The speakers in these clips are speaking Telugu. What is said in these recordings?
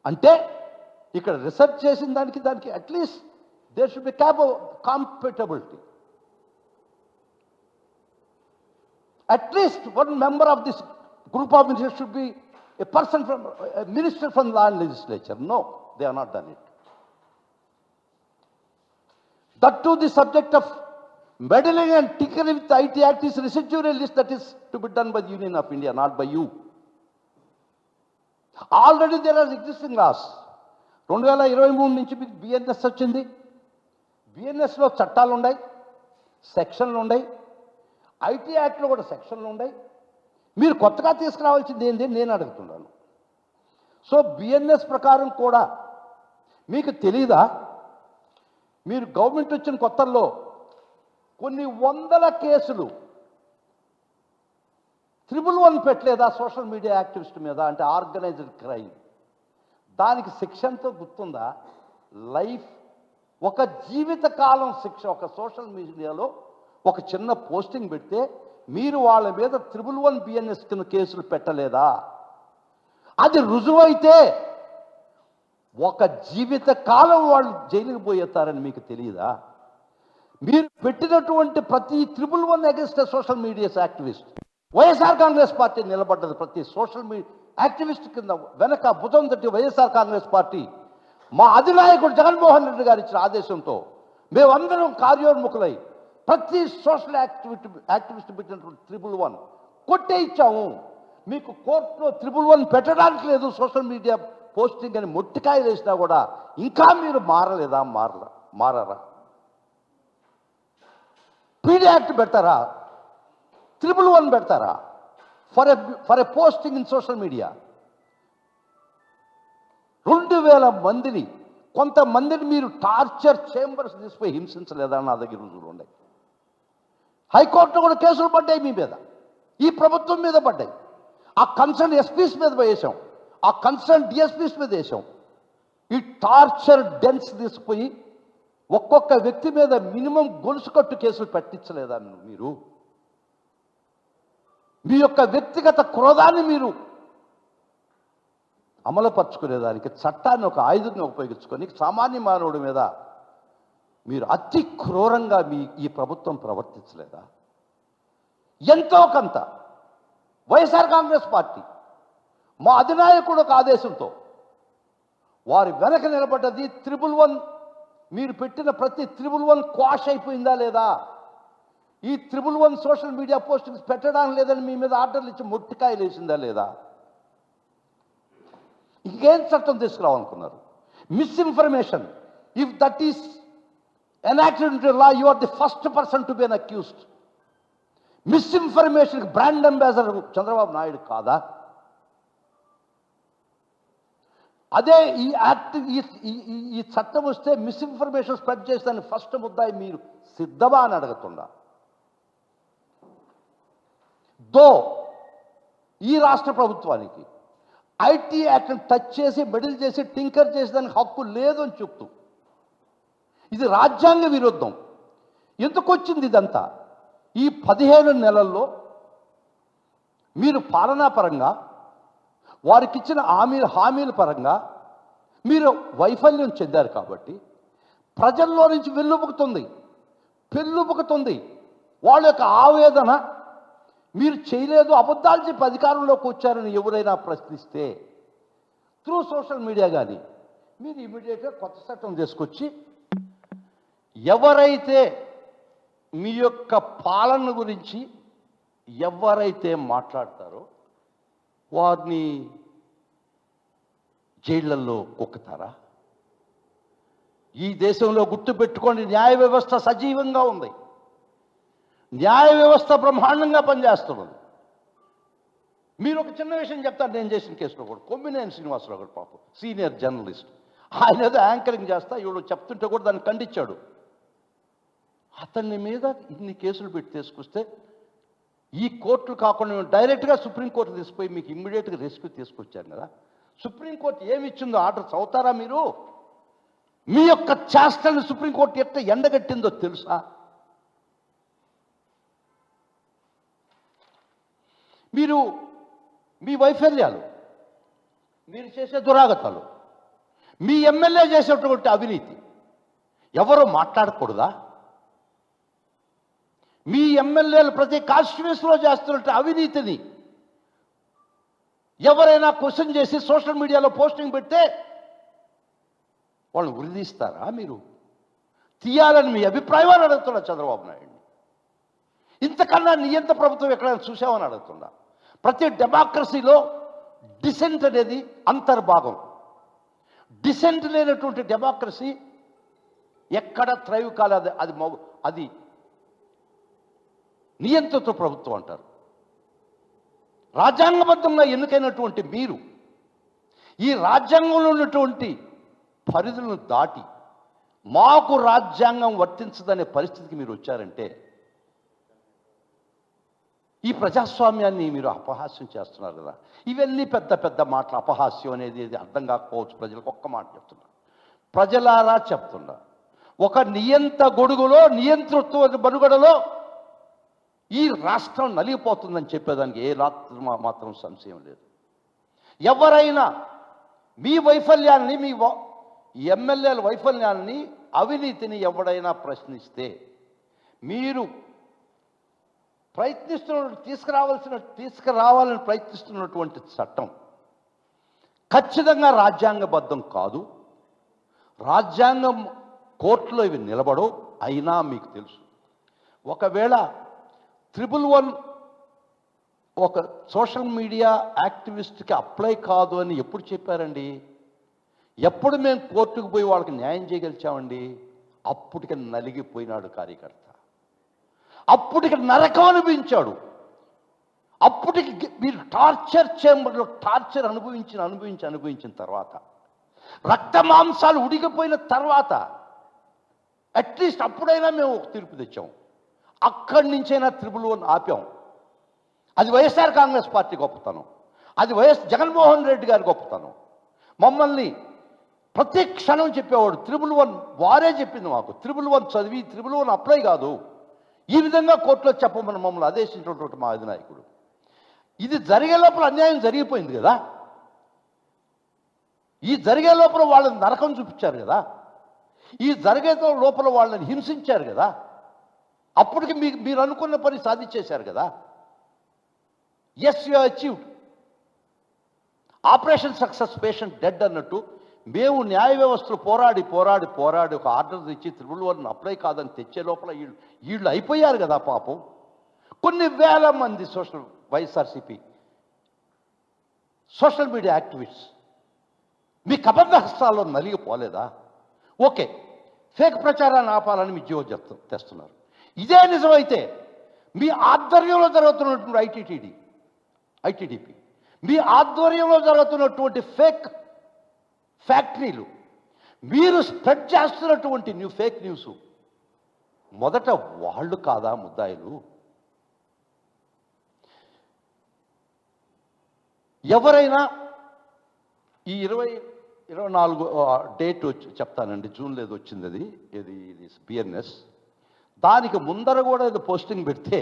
అంటే ఇక్కడ రీసెర్చ్ చేసిన దానికి at least there should be compatibility. At least one member of this group of ministers should be a minister from the land legislature. No, they have not done it. That too, the subject of meddling and tinkering with the IT Act is residual list that is to be done by the Union of India, not by you. Already there are existing laws. 2023 నుంచి మీకు బిఎన్ఎస్ వచ్చింది. బిఎన్ఎస్లో చట్టాలు ఉన్నాయి, సెక్షన్లు ఉన్నాయి. ఐటీ యాక్ట్లో కూడా సెక్షన్లు ఉన్నాయి. మీరు కొత్తగా తీసుకురావాల్సింది ఏంటి నేను అడుగుతున్నాను. సో బిఎన్ఎస్ ప్రకారం కూడా మీకు తెలీదా? మీరు గవర్నమెంట్ వచ్చిన కొత్తల్లో కొన్ని వందల కేసులు 111 పెట్టలేదా సోషల్ మీడియా యాక్టివిస్ట్ మీద? అంటే ఆర్గనైజ్డ్ క్రైమ్. దానికి శిక్షంతో గుర్తుందా? లైఫ్, ఒక జీవితకాలం శిక్ష. ఒక సోషల్ మీడియాలో ఒక చిన్న పోస్టింగ్ పెడితే మీరు వాళ్ళ మీద 111 బిఎన్ఎస్ కింద కేసులు పెట్టలేదా? అది రుజువైతే ఒక జీవిత కాలం వాళ్ళు జైలుకి పోయేస్తారని మీకు తెలియదా? మీరు పెట్టినటువంటి ప్రతి 111 against social media activist, YSR Congress party నిలబడ్డది. ప్రతి సోషల్ మీడియా యాక్టివిస్ట్ కింద వెనక భుజం తట్టి వైఎస్ఆర్ కాంగ్రెస్ పార్టీ, మా అధినాయకుడు జగన్మోహన్ రెడ్డి గారు ఇచ్చిన ఆదేశంతో మేమందరం కార్యోన్ముఖులై ప్రతి సోషల్ యాక్టివిస్ట్ పెట్టినటువంటి 111 కొట్టే ఇచ్చాము. మీకు కోర్టులో 111 పెట్టడానికి లేదు సోషల్ మీడియా పోస్టింగ్ అని మొట్టికాయలు వేసినా కూడా ఇంకా మీరు మారలేదా? మారరా? పీడీ యాక్ట్ పెడతారా? 111 పెడతారా for a posting in social media? 2000 మందిని, కొంతమందిని మీరు టార్చర్ చేంబర్స్ తీసుకుపోయి హింసించలేదా? నా దగ్గర రుజువులు ఉన్నాయి. హైకోర్టులో కూడా కేసులు పడ్డాయి మీ మీద, ఈ ప్రభుత్వం మీద పడ్డాయి. ఆ కన్సర్న్ ఎస్పీస్ మీద వేసాం, ఆ కన్సర్న్ డిఎస్పీస్ మీద వేసాం. ఈ టార్చర్ డెన్స్ తీసుకుపోయి ఒక్కొక్క వ్యక్తి మీద మినిమం గొలుసు కట్టు కేసులు పెట్టించలేదా మీరు? మీ యొక్క వ్యక్తిగత క్రోధాన్ని మీరు అమలుపరుచుకునేదానికి చట్టాన్ని ఒక ఆయుధంగా ఉపయోగించుకొని సామాన్య మానవుడి మీద మీరు అతి క్రూరంగా ఈ ప్రభుత్వం ప్రవర్తించలేదా? ఎంతో కొంత వైఎస్ఆర్ కాంగ్రెస్ పార్టీ మా అధినాయకుడు ఒక ఆదేశంతో వారి వెనక నిలబడ్డది. 111 మీరు పెట్టిన ప్రతి 111 క్వాష్ అయిపోయిందా లేదా? ఈ 111 సోషల్ మీడియా పోస్టింగ్స్ పెట్టడానికి లేదని మీ మీద ఆర్డర్లు ఇచ్చి మొట్టికాయలు వేసిందా లేదా? ఇంకేం చట్టం తీసుకురావాలనుకున్నారు? Misinformation, if that is enacted into law, you are the first person to be an accused. Misinformation brand ambassador Chandrababu Naidu కాదా? అదే ఈ యాక్ట్, ఈ చట్టం వస్తే మిస్ఇన్ఫర్మేషన్ స్ప్రెడ్ చేసేదాన్ని ఫస్ట్ ముద్దాయి మీరు సిద్ధమా అని అడుగుతుండా? ఈ రాష్ట్ర ప్రభుత్వానికి ఐటీ యాక్ట్ని టచ్ చేసి మెడిల్ చేసి టింకర్ చేసేదానికి హక్కు లేదు అని చెప్తూ ఇది రాజ్యాంగ విరుద్ధం. ఎందుకు వచ్చింది ఇదంతా? ఈ 15 నెలల్లో మీరు పాలనాపరంగా వారికి ఇచ్చిన హామీల పరంగా మీరు వైఫల్యం చెందారు కాబట్టి ప్రజల్లో నుంచి పెళ్ళుబుకుతుంది వాళ్ళ యొక్క ఆవేదన. మీరు చేయలేదు, అబద్ధాలు చెప్పి అధికారంలోకి వచ్చారని ఎవరైనా ప్రశ్నిస్తే త్రూ సోషల్ మీడియా కానీ మీరు ఇమీడియట్గా కొత్త చట్టం తీసుకొచ్చి ఎవరైతే మీ యొక్క పాలన గురించి ఎవరైతే మాట్లాడతారో వారిని జైళ్లలో కుక్కుతారా? ఈ దేశంలో గుర్తుపెట్టుకోండి, న్యాయ వ్యవస్థ సజీవంగా ఉంది, న్యాయ వ్యవస్థ బ్రహ్మాండంగా పనిచేస్తున్నది. మీరు ఒక చిన్న విషయం చెప్తారు. నేను చేసిన కేసులో కూడా కొమ్మినేని శ్రీనివాసరావు గారు పాపం సీనియర్ జర్నలిస్ట్, ఆయన ఏదో యాంకరింగ్ చేస్తా ఇవిడు చెప్తుంటే కూడా దాన్ని ఖండించాడు. అతన్ని మీద ఇన్ని కేసులు పెట్టి తీసుకొస్తే ఈ కోర్టులు కాకుండా డైరెక్ట్గా సుప్రీంకోర్టు తీసుకుపోయి మీకు ఇమ్మీడియట్గా రెస్క్యూ తీసుకొచ్చారు కదా. సుప్రీంకోర్టు ఏమి ఇచ్చిందో ఆర్డర్ చదువుతారా మీరు? మీ యొక్క చేష్టల్ని సుప్రీంకోర్టు ఎట్లా ఎండగట్టిందో తెలుసా? మీరు మీ వైఫల్యాలు, మీరు చేసే దురాగతాలు మీ ఎమ్మెల్యే చేసేటువంటి అవినీతి ఎవరు మాట్లాడకూడదా? మీ ఎమ్మెల్యేలు ప్రతి కాన్స్టిట్యూన్సీలో చేస్తున్నట్టు అవినీతిని ఎవరైనా క్వశ్చన్ చేసి సోషల్ మీడియాలో పోస్టింగ్ పెడితే వాళ్ళని ఉరిదీస్తారా? మీరు తీయాలని మీ అభిప్రాయాలు అడుగుతున్నా చంద్రబాబు నాయుడు. ఇంతకన్నా నియంత ప్రభుత్వం ఎక్కడైనా చూసామని అడుగుతున్నా. ప్రతి డెమోక్రసీలో డిసెంట్ అనేది అంతర్భాగం. డిసెంట్ లేనటువంటి డెమోక్రసీ ఎక్కడ థ్రైవ్ కాలేదు. అది నియంత్రిత ప్రభుత్వం అంటారు. రాజ్యాంగబద్ధంగా ఎన్నికైనటువంటి మీరు ఈ రాజ్యాంగంలో ఉన్నటువంటి పరిధులను దాటి మాకు రాజ్యాంగం వర్తించదనే పరిస్థితికి మీరు వచ్చారంటే ఈ ప్రజాస్వామ్యాన్ని మీరు అపహాస్యం చేస్తున్నారు కదా. ఇవన్నీ పెద్ద పెద్ద మాటలు. అపహాస్యం అనేది అర్థం కాకపోవచ్చు ప్రజలకు. ఒక్క మాట చెప్తున్నా, ప్రజలారా చెప్తున్నా, ఒక నియంత గొడుగులో నియంతృత్వ మనుగడలో ఈ రాష్ట్రం నలిగిపోతుందని చెప్పేదానికి ఏ మాత్రం సంశయం లేదు. ఎవరైనా మీ వైఫల్యాన్ని, మీ ఎమ్మెల్యేల వైఫల్యాన్ని, అవినీతిని ఎవడైనా ప్రశ్నిస్తే మీరు తీసుకురావాలని ప్రయత్నిస్తున్నటువంటి చట్టం ఖచ్చితంగా రాజ్యాంగబద్ధం కాదు. రాజ్యాంగం కోర్టులో ఇవి నిలబడవు. అయినా మీకు తెలుసు, ఒకవేళ 111 ఒక సోషల్ మీడియా యాక్టివిస్ట్కి అప్లై కాదు అని ఎప్పుడు చెప్పారండి? ఎప్పుడు మేము కోర్టుకు పోయి వాళ్ళకి న్యాయం చేయగలిచామండి? అప్పటికి నలిగిపోయినాడు కార్యకర్త, అప్పటికి నరకం అనిపించాడు. అప్పటికి మీరు టార్చర్ చేంబర్లో టార్చర్ అనుభవించిన తర్వాత, రక్త మాంసాలు ఉడికిపోయిన తర్వాత అట్లీస్ట్ అప్పుడైనా మేము ఒక తీర్పు తెచ్చాం. అక్కడి నుంచైనా 111 ఆపాం. అది వైఎస్ఆర్ కాంగ్రెస్ పార్టీ గొప్పతనం, అది జగన్మోహన్ రెడ్డి గారి గొప్పతనం. మమ్మల్ని ప్రతి క్షణం చెప్పేవాడు 111. వారే చెప్పింది మాకు, 111 చదివి 111 అప్లై కాదు, ఈ విధంగా కోర్టులో చెప్పమని మమ్మల్ని ఆదేశించినటువంటి మా అధినాయకుడు. ఇది జరిగే లోపల అన్యాయం జరిగిపోయింది కదా. ఈ జరిగే లోపల వాళ్ళని నరకం చూపించారు కదా. ఈ జరిగే లోపల వాళ్ళని హింసించారు కదా. అప్పటికి మీరు అనుకున్న పని సాధించేశారు కదా. Yes, you achieved. Operation success, patient dead అన్నట్టు మేము న్యాయ వ్యవస్థలు పోరాడి ఒక ఆర్డర్ తెచ్చి 111 అప్లై కాదని తెచ్చే లోపల వీళ్ళు అయిపోయారు కదా పాపం. కొన్ని వేల మంది వైఎస్ఆర్సీపీ సోషల్ మీడియా యాక్టివిస్ట్స్ మీ కబంధ హస్తాల్లో నలిగిపోలేదా? ఓకే, ఫేక్ ప్రచారాన్ని ఆపాలని మీ జీవో తెస్తున్నారు. ఇదే నిజమైతే మీ ఆధ్వర్యంలో జరుగుతున్నటువంటి ఐటీడీపీ, మీ ఆధ్వర్యంలో జరుగుతున్నటువంటి ఫేక్ ఫ్యాక్టరీలు, మీరు స్ప్రెడ్ చేస్తున్నటువంటి ఫేక్ న్యూస్, మొదట వాళ్ళు కాదా ముద్దాయిలు? ఎవరైనా ఈ 24 డేట్ చెప్తానండి, జూన్ లేదు వచ్చింది అది, ఇది బిఎన్ఎస్. దానికి ముందర కూడా ఇది పోస్టింగ్ పెడితే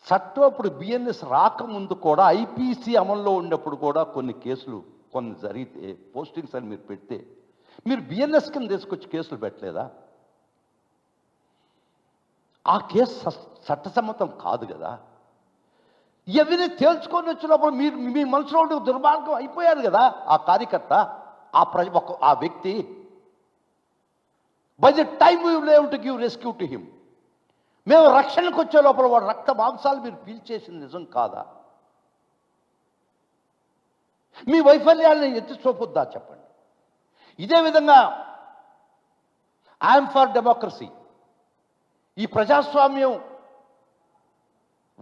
చట్టం అప్పుడు బిఎన్ఎస్ రాకముందు కూడా ఐపీసీ అమల్లో ఉన్నప్పుడు కూడా కొన్ని కేసులు జరిగితే పోస్టింగ్స్ అని మీరు పెడితే మీరు బిఎన్ఎస్ కింద తీసుకొచ్చి కేసులు పెట్టలేదా? ఆ కేసు చట్టసమ్మతం కాదు కదా. ఇవన్నీ తేల్చుకొని వచ్చినప్పుడు మీ మనసులో ఉండే దుర్మార్గం అయిపోయారు కదా ఆ కార్యకర్త, ఆ వ్యక్తి. బై ది టైమ్ యూ లేవ్ to give rescue to him, మేము రక్షణకు వచ్చే లోపల వాడు రక్త మాంసాలు మీరు పీల్చేసింది నిజం కాదా? మీ వైఫల్యాన్ని ఎత్తి చూపొద్దా చెప్పండి. ఇదే విధంగా ఐఎమ్ ఫర్ డెమోక్రసీ, ఈ ప్రజాస్వామ్యం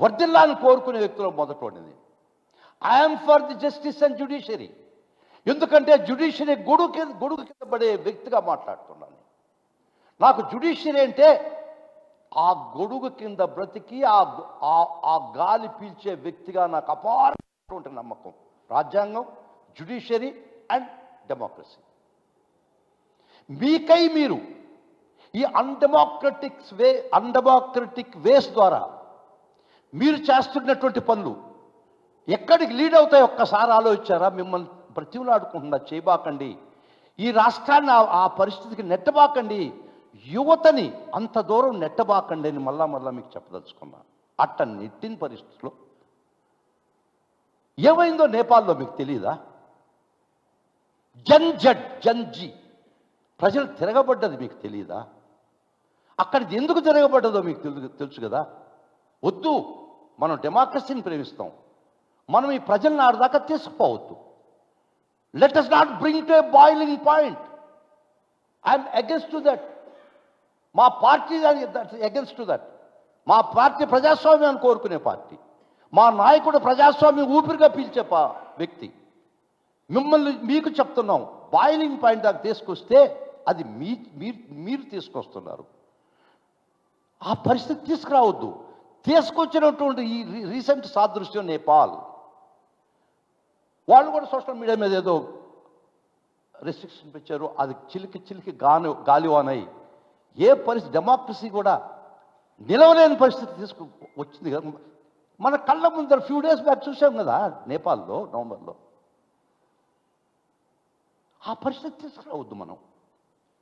వర్ధిల్లాన్ని కోరుకునే వ్యక్తులు మొదటోడింది. I'm for the justice and judiciary, ఎందుకంటే జ్యుడిషియరీ గొడుగు కింద పడే వ్యక్తిగా మాట్లాడుతున్నాను. నాకు జ్యుడిషియరీ అంటే ఆ గొడుగు కింద బ్రతికి ఆ గాలి పీల్చే వ్యక్తిగా నాకు అపారమైనటువంటి నమ్మకం. రాజ్యాంగం, జ్యుడిషియరీ అండ్ డెమోక్రసీ. మీకై మీరు ఈ అన్డెమోక్రటిక్ వేస్ ద్వారా మీరు చేస్తున్నటువంటి పనులు ఎక్కడికి లీడ్ అవుతాయి ఒక్కసారి ఆలోచించారా? మిమ్మల్ని బ్రతిమలాడుకుంటున్నా, చేయబాకండి. ఈ రాష్ట్రాన్ని ఆ పరిస్థితికి నెట్టబాకండి, యువతని అంత దూరం నెట్టబాకండి అని మళ్ళా మీకు చెప్పదలుచుకున్నా. అట్ట నెట్టిన పరిస్థితుల్లో ఏమైందో నేపాల్లో మీకు తెలియదా? జన్జీ ప్రజలు తిరగబడ్డది మీకు తెలియదా? అక్కడిది ఎందుకు తిరగబడ్డదో మీకు తెలుసు కదా. వద్దు, మనం డెమోక్రసీని ప్రేమిస్తాం, మనం ఈ ప్రజలను ఆడదాకా తీసుకుపోవద్దు. Let us not bring to a boiling point. I'm against to that. మా పార్టీ అగెన్స్ట్ టు దట్. మా పార్టీ ప్రజాస్వామ్యాన్ని కోరుకునే పార్టీ, మా నాయకుడు ప్రజాస్వామ్యం ఊపిరిగా పీల్చే వ్యక్తి. మీకు చెప్తున్నాం, బాయిలింగ్ పాయింట్ దాకా తీసుకొస్తే అది మీరు తీసుకొస్తున్నారు. ఆ పరిస్థితి తీసుకురావద్దు. తీసుకొచ్చినటువంటి ఈ రీసెంట్ సాదృశ్యం నేపాల్. వాళ్ళు కూడా సోషల్ మీడియా మీద ఏదో రెస్ట్రిక్షన్ పెట్టారు, అది చిలికి గాలివానై ఏ పరిస్థితి, డెమోక్రసీ కూడా నిలవలేని పరిస్థితి వచ్చింది కదా. మన కళ్ళ ముందర ఫ్యూ డేస్ బ్యాక్ చూసాం కదా నేపాల్లో, నవంబర్లో. ఆ పరిస్థితి తీసుకురావద్దు మనం.